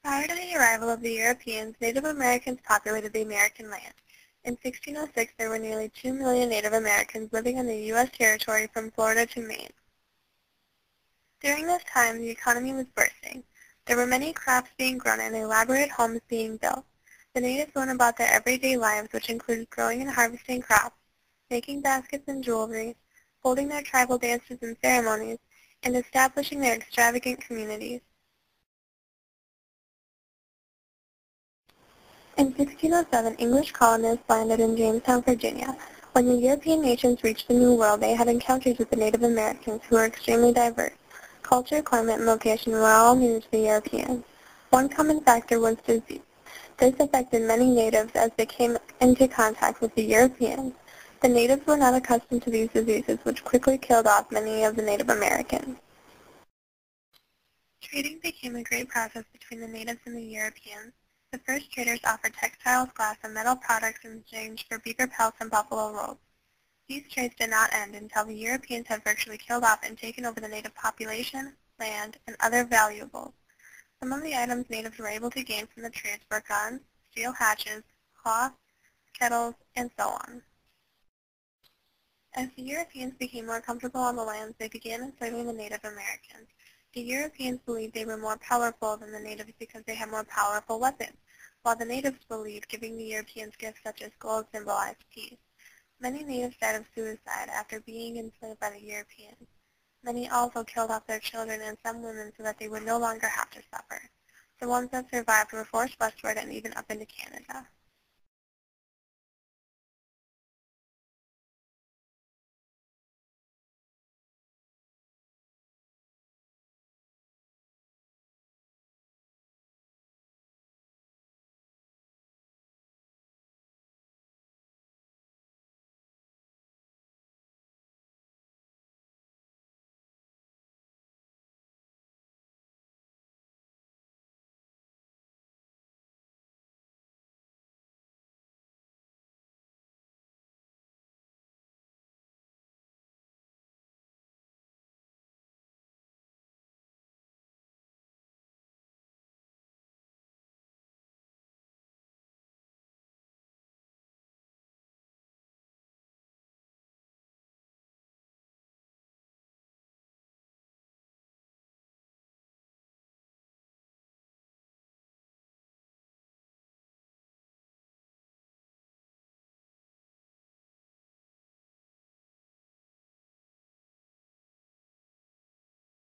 Prior to the arrival of the Europeans, Native Americans populated the American land. In 1606, there were nearly 2 million Native Americans living on the U.S. territory from Florida to Maine. During this time, the economy was bursting. There were many crops being grown and elaborate homes being built. The natives went about their everyday lives, which included growing and harvesting crops, making baskets and jewelry, holding their tribal dances and ceremonies, and establishing their extravagant communities. In 1607, English colonists landed in Jamestown, Virginia. When the European nations reached the New World, they had encounters with the Native Americans, who were extremely diverse. Culture, climate, and location were all new to the Europeans. One common factor was disease. This affected many natives as they came into contact with the Europeans. The natives were not accustomed to these diseases, which quickly killed off many of the Native Americans. Trading became a great process between the natives and the Europeans. The first traders offered textiles, glass, and metal products in exchange for beaver pelts and buffalo robes. These trades did not end until the Europeans had virtually killed off and taken over the native population, land, and other valuables. Some of the items natives were able to gain from the trades were guns, steel hatchets, cloth, kettles, and so on. As the Europeans became more comfortable on the lands, they began enslaving the Native Americans. The Europeans believed they were more powerful than the natives because they had more powerful weapons, while the natives believed giving the Europeans gifts such as gold symbolized peace. Many natives died of suicide after being enslaved by the Europeans. Many also killed off their children and some women so that they would no longer have to suffer. The ones that survived were forced westward and even up into Canada.